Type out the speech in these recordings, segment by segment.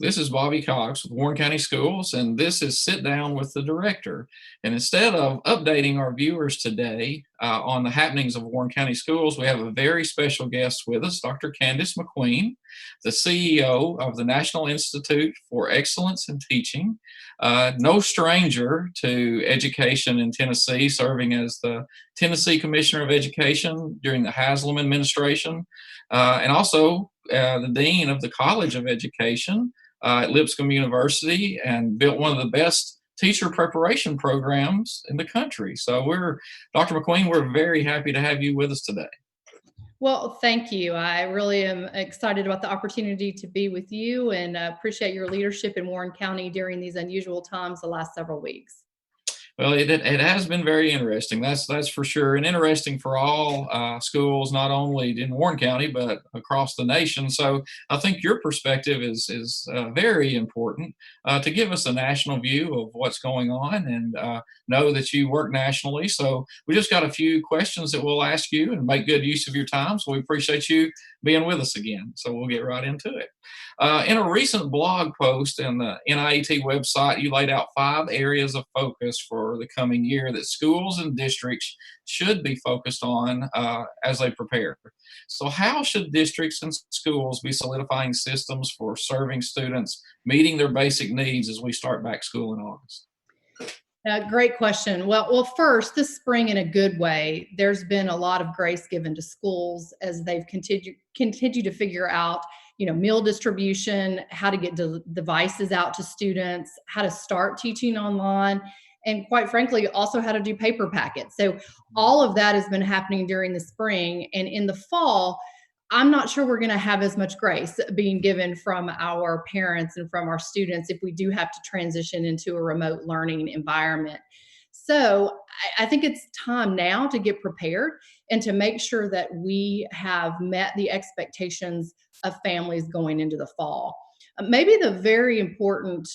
This is Bobby Cox with Warren County Schools, and this is Sit Down with the Director. And instead of updating our viewers today on the happenings of Warren County Schools, we have a very special guest with us, Dr. Candice McQueen, the CEO of the National Institute for Excellence in Teaching. No stranger to education in Tennessee, serving as the Tennessee Commissioner of Education during the Haslam administration, and also the Dean of the College of Education at Lipscomb University, and built one of the best teacher preparation programs in the country. So Dr. McQueen, we're very happy to have you with us today. Well, thank you. I really am excited about the opportunity to be with you and appreciate your leadership in Warren County during these unusual times the last several weeks. Well, it has been very interesting. That's for sure, and interesting for all schools, not only in Warren County but across the nation. So I think your perspective is very important to give us a national view of what's going on, and know that you work nationally. So we just got a few questions that we'll ask you, and make good use of your time. So we appreciate you being with us again. So we'll get right into it. In a recent blog post in the NIET website, you laid out 5 areas of focus for the coming year that schools and districts should be focused on as they prepare. So how should districts and schools be solidifying systems for serving students, meeting their basic needs as we start back school in August? Great question. Well, first, this spring, in a good way, there's been a lot of grace given to schools as they've continued to figure out, meal distribution, how to get devices out to students, how to start teaching online, and quite frankly, also how to do paper packets. So all of that has been happening during the spring, and in the fall, I'm not sure we're going to have as much grace being given from our parents and from our students if we do have to transition into a remote learning environment. So I think it's time now to get prepared and to make sure that we have met the expectations of families going into the fall. Maybe the very important,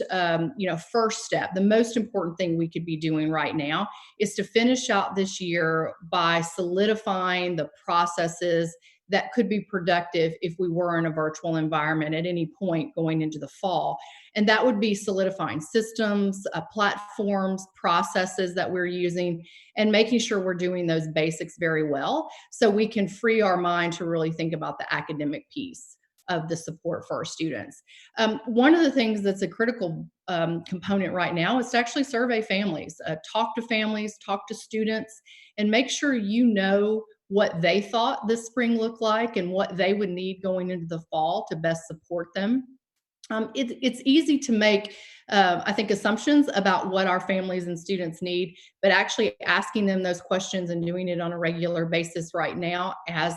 first step, the most important thing we could be doing right now is to finish out this year by solidifying the processes that could be productive if we were in a virtual environment at any point going into the fall. And that would be solidifying systems, platforms, processes that we're using, and making sure we're doing those basics very well so we can free our mind to really think about the academic piece of the support for our students. One of the things that's a critical component right now is to actually survey families, talk to students, and make sure you know what they thought this spring looked like and what they would need going into the fall to best support them. It's easy to make, I think, assumptions about what our families and students need, but actually asking them those questions and doing it on a regular basis right now as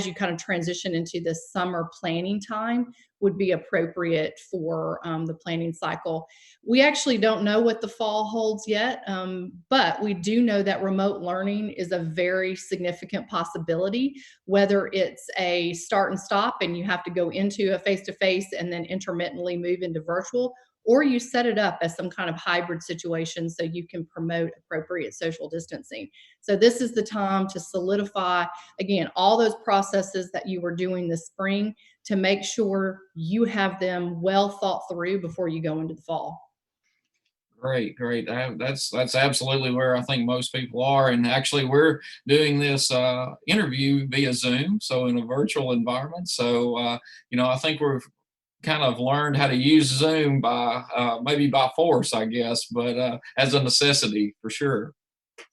you kind of transition into this summer planning time would be appropriate for the planning cycle. We actually don't know what the fall holds yet, but we do know that remote learning is a very significant possibility, whether it's a start and stop and you have to go into a face-to-face and then intermittently move into virtual, or you set it up as some kind of hybrid situation so you can promote appropriate social distancing. So this is the time to solidify, again, all those processes that you were doing this spring to make sure you have them well thought through before you go into the fall. Great, great. That's absolutely where I think most people are. And actually, we're doing this interview via Zoom, so in a virtual environment. So, I think we've kind of learned how to use Zoom by maybe by force, I guess, but as a necessity for sure.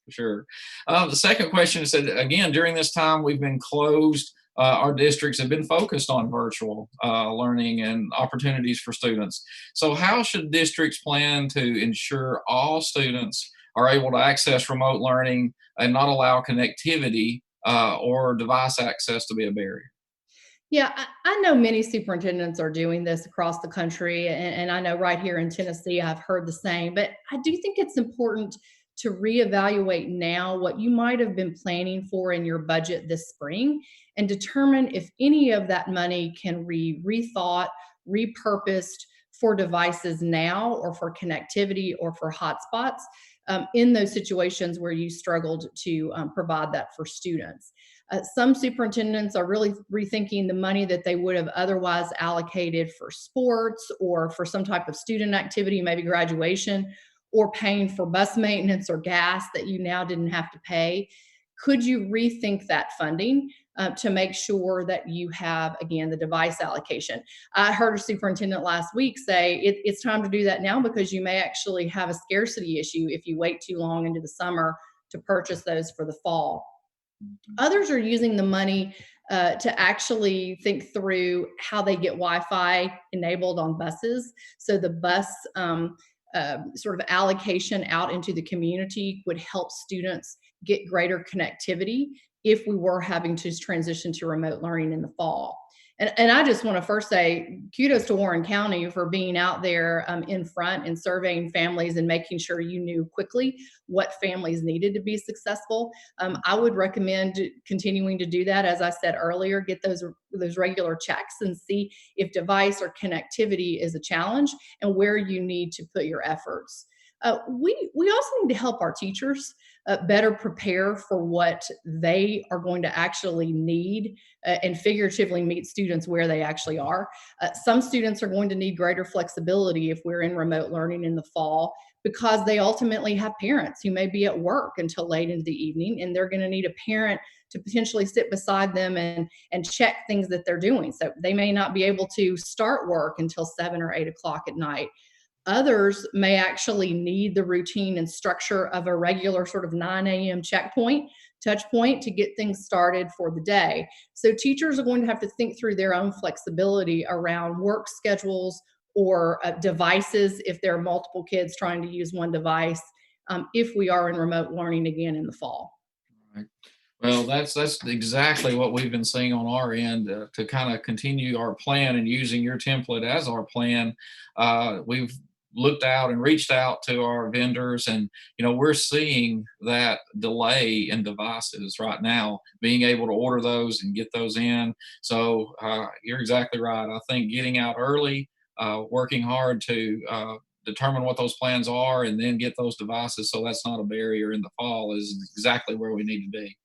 For sure. The second question is that, again, during this time we've been closed. Our districts have been focused on virtual learning and opportunities for students. So how should districts plan to ensure all students are able to access remote learning and not allow connectivity or device access to be a barrier? Yeah, I know many superintendents are doing this across the country, and I know right here in Tennessee, I've heard the same. But I do think it's important to reevaluate now what you might have been planning for in your budget this spring and determine if any of that money can be rethought, repurposed for devices now or for connectivity or for hotspots in those situations where you struggled to provide that for students. Some superintendents are really rethinking the money that they would have otherwise allocated for sports or for some type of student activity, maybe graduation, or paying for bus maintenance or gas that you now didn't have to pay. Could you rethink that funding to make sure that you have, again, the device allocation? I heard a superintendent last week say it's time to do that now because you may actually have a scarcity issue if you wait too long into the summer to purchase those for the fall. Others are using the money to actually think through how they get Wi-Fi enabled on buses. So the bus sort of allocation out into the community would help students get greater connectivity if we were having to transition to remote learning in the fall. And I just want to first say kudos to Warren County for being out there in front and surveying families and making sure you knew quickly what families needed to be successful. I would recommend continuing to do that. As I said earlier, get those regular checks and see if device or connectivity is a challenge and where you need to put your efforts. We also need to help our teachers better prepare for what they are going to actually need and figuratively meet students where they actually are. Some students are going to need greater flexibility if we're in remote learning in the fall because they ultimately have parents who may be at work until late into the evening, and they're going to need a parent to potentially sit beside them and check things that they're doing. So they may not be able to start work until 7 or 8 o'clock at night. Others may actually need the routine and structure of a regular sort of 9 a.m. checkpoint, touch point to get things started for the day. So teachers are going to have to think through their own flexibility around work schedules or devices if there are multiple kids trying to use one device if we are in remote learning again in the fall. Right. Well, that's exactly what we've been seeing on our end to kind of continue our plan and using your template as our plan. We've looked out and reached out to our vendors, and we're seeing that delay in devices right now, being able to order those and get those in. So you're exactly right. I think getting out early, working hard to determine what those plans are, and then get those devices so that's not a barrier in the fall is exactly where we need to be.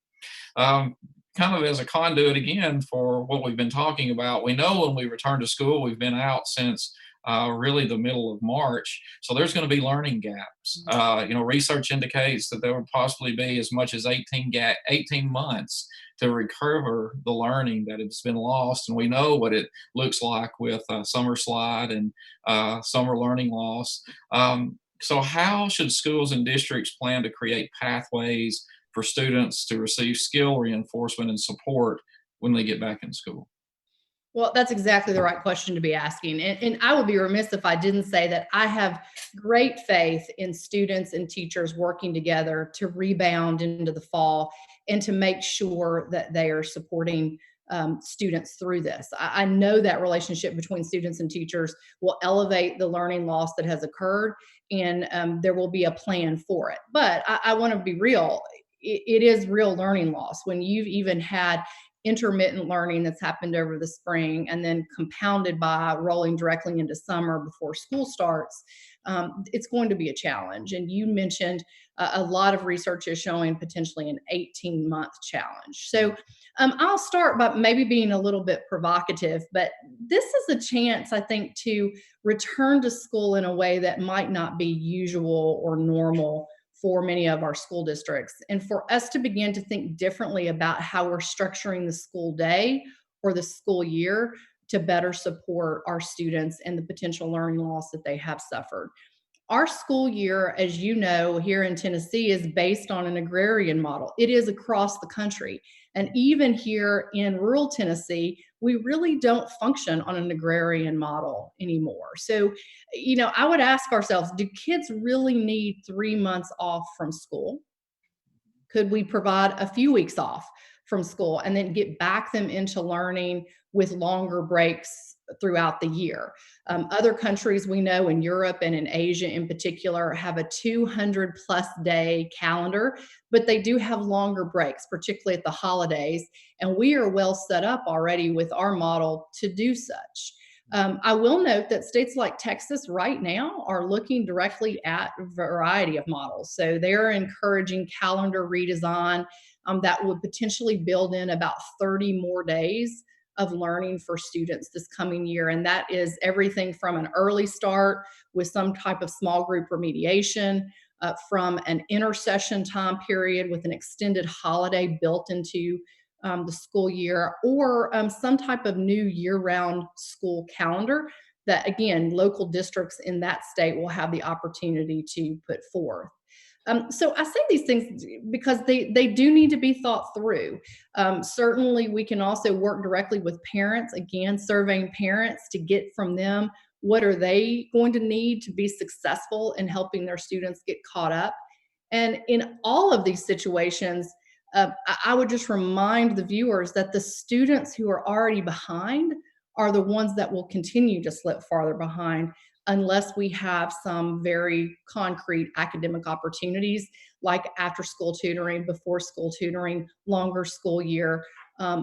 um, Kind of as a conduit again for what we've been talking about. We know when we return to school, we've been out since really the middle of March. So there's going to be learning gaps. Research indicates that there would possibly be as much as 18 months to recover the learning that has been lost. And we know what it looks like with summer slide and summer learning loss. So how should schools and districts plan to create pathways for students to receive skill reinforcement and support when they get back in school? Well, that's exactly the right question to be asking. And I would be remiss if I didn't say that I have great faith in students and teachers working together to rebound into the fall and to make sure that they are supporting students through this. I know that relationship between students and teachers will elevate the learning loss that has occurred, and there will be a plan for it. But I want to be real. It is real learning loss when you've even had intermittent learning that's happened over the spring and then compounded by rolling directly into summer before school starts. It's going to be a challenge. And you mentioned a lot of research is showing potentially an 18-month challenge. So I'll start by maybe being a little bit provocative, but this is a chance, I think, to return to school in a way that might not be usual or normal for many of our school districts, and for us to begin to think differently about how we're structuring the school day or the school year to better support our students and the potential learning loss that they have suffered. Our school year, as you know, here in Tennessee is based on an agrarian model. It is across the country. And even here in rural Tennessee, we really don't function on an agrarian model anymore. So, I would ask ourselves, do kids really need 3 months off from school? Could we provide a few weeks off from school and then get back them into learning with longer breaks throughout the year? Other countries we know in Europe and in Asia in particular have a 200 plus day calendar, but they do have longer breaks, particularly at the holidays. And we are well set up already with our model to do such. I will note that states like Texas right now are looking directly at a variety of models. So they're encouraging calendar redesign that would potentially build in about 30 more days of learning for students this coming year. And that is everything from an early start with some type of small group remediation, from an intersession time period with an extended holiday built into the school year, or some type of new year-round school calendar that, again, local districts in that state will have the opportunity to put forth. So I say these things because they do need to be thought through. Certainly, we can also work directly with parents, again, surveying parents to get from them what are they going to need to be successful in helping their students get caught up. And in all of these situations, I would just remind the viewers that the students who are already behind are the ones that will continue to slip farther behind unless we have some very concrete academic opportunities like after school tutoring, before school tutoring, longer school year,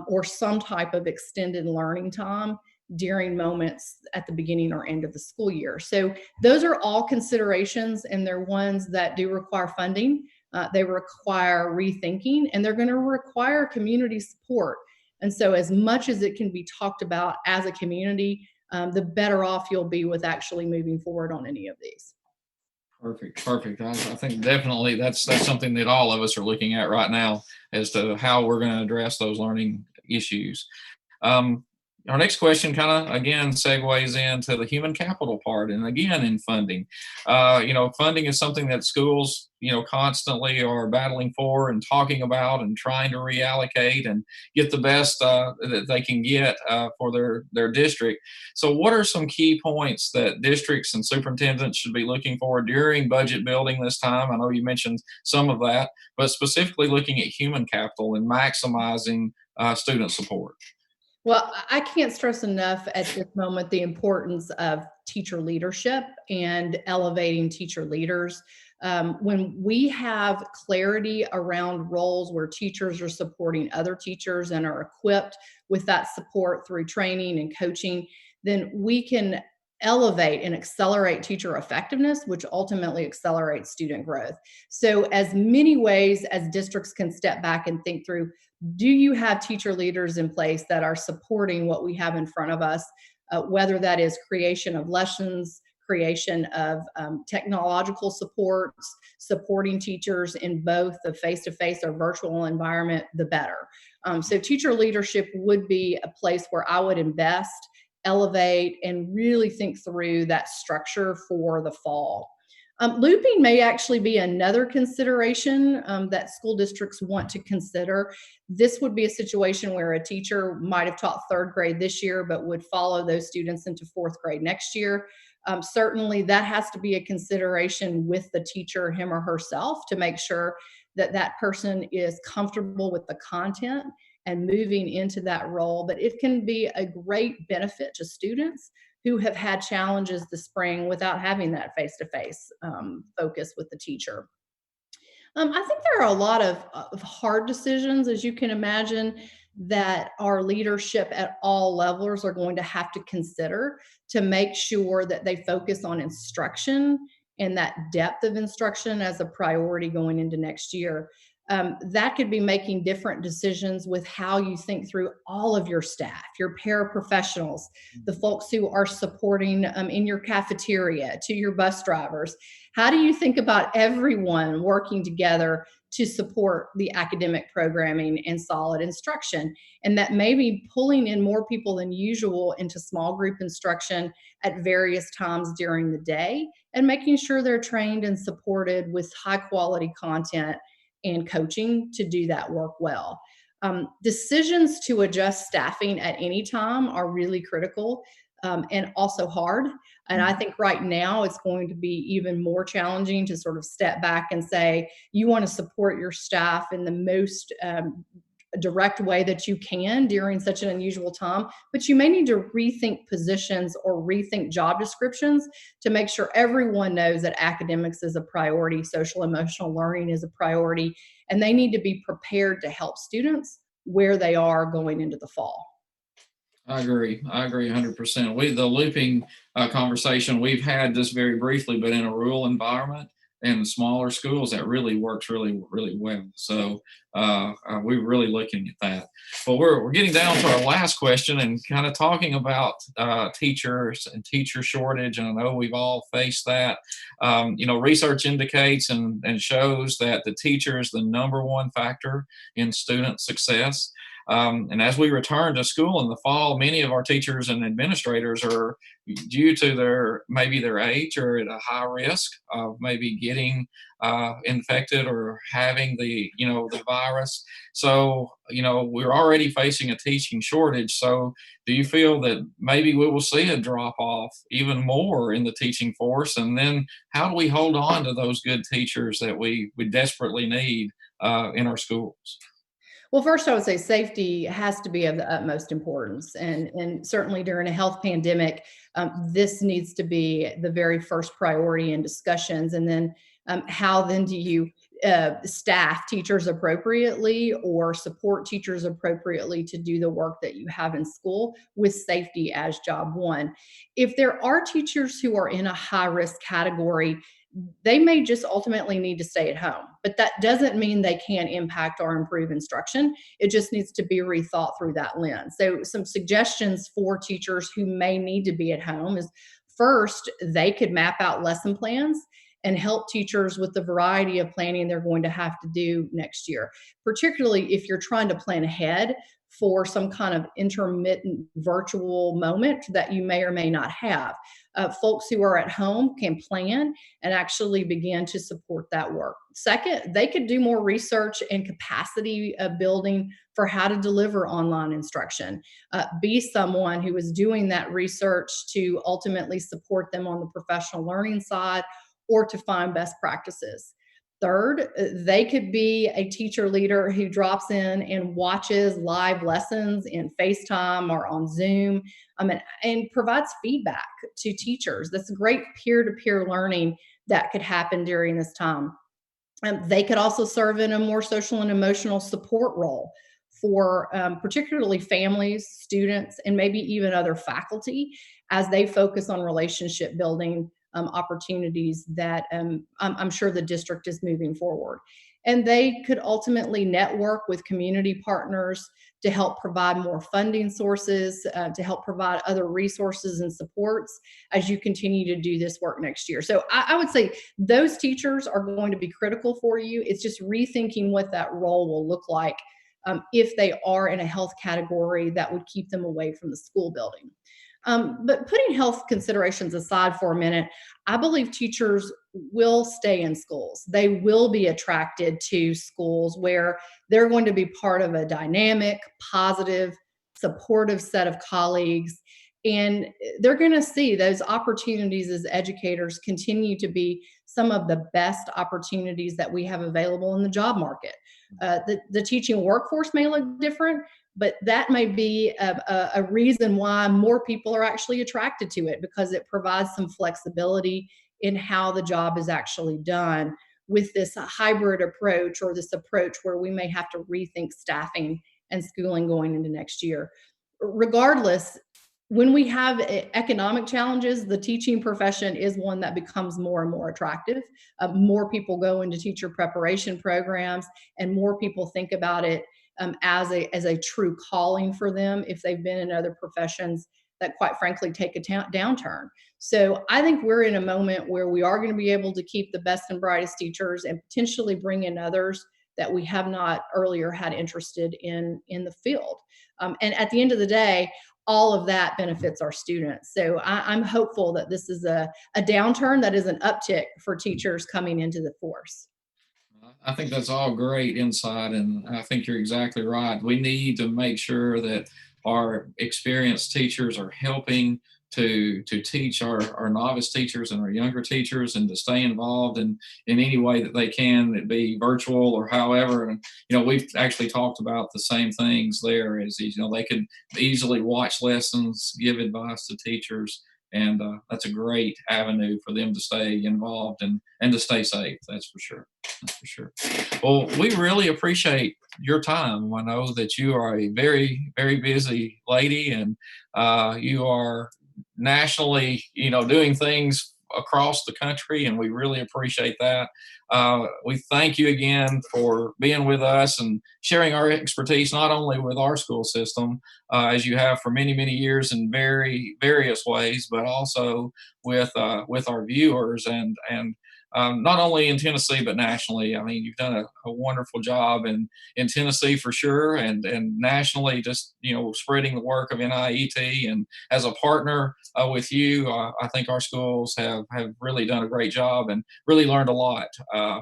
or some type of extended learning time during moments at the beginning or end of the school year. So those are all considerations, and they're ones that do require funding. They require rethinking, and they're going to require community support. And so, as much as it can be talked about as a community, the better off you'll be with actually moving forward on any of these. Perfect, perfect. I think definitely that's something that all of us are looking at right now as to how we're going to address those learning issues. Um, our next question kind of again segues into the human capital part, and again in funding. Funding is something that schools constantly are battling for and talking about and trying to reallocate and get the best that they can get for their district. So, what are some key points that districts and superintendents should be looking for during budget building this time? I know you mentioned some of that, but specifically looking at human capital and maximizing student support. Well, I can't stress enough at this moment the importance of teacher leadership and elevating teacher leaders. When we have clarity around roles where teachers are supporting other teachers and are equipped with that support through training and coaching, then we can elevate and accelerate teacher effectiveness, which ultimately accelerates student growth. So, as many ways as districts can step back and think through, do you have teacher leaders in place that are supporting what we have in front of us, whether that is creation of lessons, creation of technological supports, supporting teachers in both the face-to-face or virtual environment, the better. So teacher leadership would be a place where I would invest, elevate, and really think through that structure for the fall. Looping may actually be another consideration that school districts want to consider. This would be a situation where a teacher might have taught third grade this year, but would follow those students into fourth grade next year. Certainly, that has to be a consideration with the teacher, him or herself, to make sure that that person is comfortable with the content and moving into that role. But it can be a great benefit to students who have had challenges this spring without having that face-to-face focus with the teacher. I think there are a lot of hard decisions, as you can imagine, that our leadership at all levels are going to have to consider to make sure that they focus on instruction and that depth of instruction as a priority going into next year. That could be making different decisions with how you think through all of your staff, your paraprofessionals, the folks who are supporting in your cafeteria, to your bus drivers. How do you think about everyone working together to support the academic programming and solid instruction? And that may be pulling in more people than usual into small group instruction at various times during the day and making sure they're trained and supported with high quality content and coaching to do that work well. Decisions to adjust staffing at any time are really critical and also hard. And I think right now it's going to be even more challenging to sort of step back and say, you want to support your staff in the most direct way that you can during such an unusual time, but you may need to rethink positions or rethink job descriptions to make sure everyone knows that academics is a priority, social emotional learning is a priority, and they need to be prepared to help students where they are going into the fall. I agree. I agree 100%. The looping conversation, we've had this very briefly, but in a rural environment and smaller schools, that really works really, really well. So we're really looking at that. Well, we're getting down to our last question and kind of talking about teachers and teacher shortage. And I know we've all faced that. Research indicates and shows that the teacher is the number one factor in student success. And as we return to school in the fall, many of our teachers and administrators are, due to their age, are at a high risk of maybe getting infected or having the virus. So we're already facing a teaching shortage. So do you feel that maybe we will see a drop off even more in the teaching force? And then how do we hold on to those good teachers that we desperately need in our schools? Well, first, I would say safety has to be of the utmost importance. And certainly during a health pandemic, this needs to be the very first priority in discussions. And then how then do you staff teachers appropriately or support teachers appropriately to do the work that you have in school with safety as job one? If there are teachers who are in a high risk category, they may just ultimately need to stay at home, but that doesn't mean they can't impact or improve instruction. It just needs to be rethought through that lens. So some suggestions for teachers who may need to be at home is, first, they could map out lesson plans and help teachers with the variety of planning they're going to have to do next year, particularly if you're trying to plan ahead for some kind of intermittent virtual moment that you may or may not have. Folks who are at home can plan and actually begin to support that work. Second, they could do more research and capacity building for how to deliver online instruction. Be someone who is doing that research to ultimately support them on the professional learning side or to find best practices. Third, they could be a teacher leader who drops in and watches live lessons in FaceTime or on Zoom, and provides feedback to teachers. That's great peer to peer learning that could happen during this time. They could also serve in a more social and emotional support role for particularly families, students, and maybe even other faculty as they focus on relationship building opportunities that I'm sure the district is moving forward. And they could ultimately network with community partners to help provide more funding sources, to help provide other resources and supports as you continue to do this work next year. So I would say those teachers are going to be critical for you. It's just rethinking what that role will look like if they are in a health category that would keep them away from the school building. But putting health considerations aside for a minute, I believe teachers will stay in schools. They will be attracted to schools where they're going to be part of a dynamic, positive, supportive set of colleagues. And they're going to see those opportunities as educators continue to be some of the best opportunities that we have available in the job market. The teaching workforce may look different, but that may be a reason why more people are actually attracted to it, because it provides some flexibility in how the job is actually done with this hybrid approach, or this approach where we may have to rethink staffing and schooling going into next year. Regardless, when we have economic challenges, the teaching profession is one that becomes more and more attractive. More people go into teacher preparation programs, and more people think about it as a true calling for them if they've been in other professions that, quite frankly, take a downturn. So I think we're in a moment where we are going to be able to keep the best and brightest teachers and potentially bring in others that we have not earlier had interested in the field. And at the end of the day, all of that benefits our students. So I'm hopeful that this is a downturn that is an uptick for teachers coming into the force. I think that's all great insight, and I think you're exactly right. We need to make sure that our experienced teachers are helping to teach our novice teachers and our younger teachers, and to stay involved in any way that they can, it be virtual or however. And we've actually talked about the same things there. Is they could easily watch lessons, give advice to teachers, and that's a great avenue for them to stay involved and to stay safe. That's for sure. For sure. Well, we really appreciate your time. I know that you are a very, very busy lady, and you are nationally, doing things across the country, and we really appreciate that. We thank you again for being with us and sharing our expertise, not only with our school system, as you have for many, many years in very various ways, but also with our viewers and not only in Tennessee but nationally. I mean, you've done a wonderful job in Tennessee for sure, and nationally, just spreading the work of NIET. And as a partner with you, I think our schools have really done a great job and really learned a lot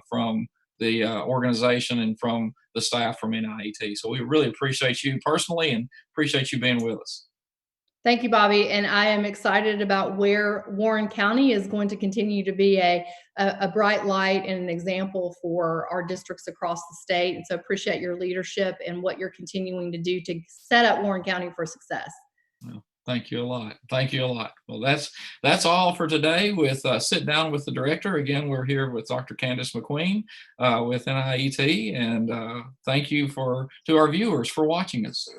from the organization and from the staff from NIET. So we really appreciate you personally and appreciate you being with us. Thank you, Bobby. And I am excited about where Warren County is going to continue to be a bright light and an example for our districts across the state. And so appreciate your leadership and what you're continuing to do to set up Warren County for success. Well, thank you a lot. Thank you a lot. Well, that's all for today with Sit Down with the Director. Again, we're here with Dr. Candice McQueen with NIET, and thank you to our viewers for watching us.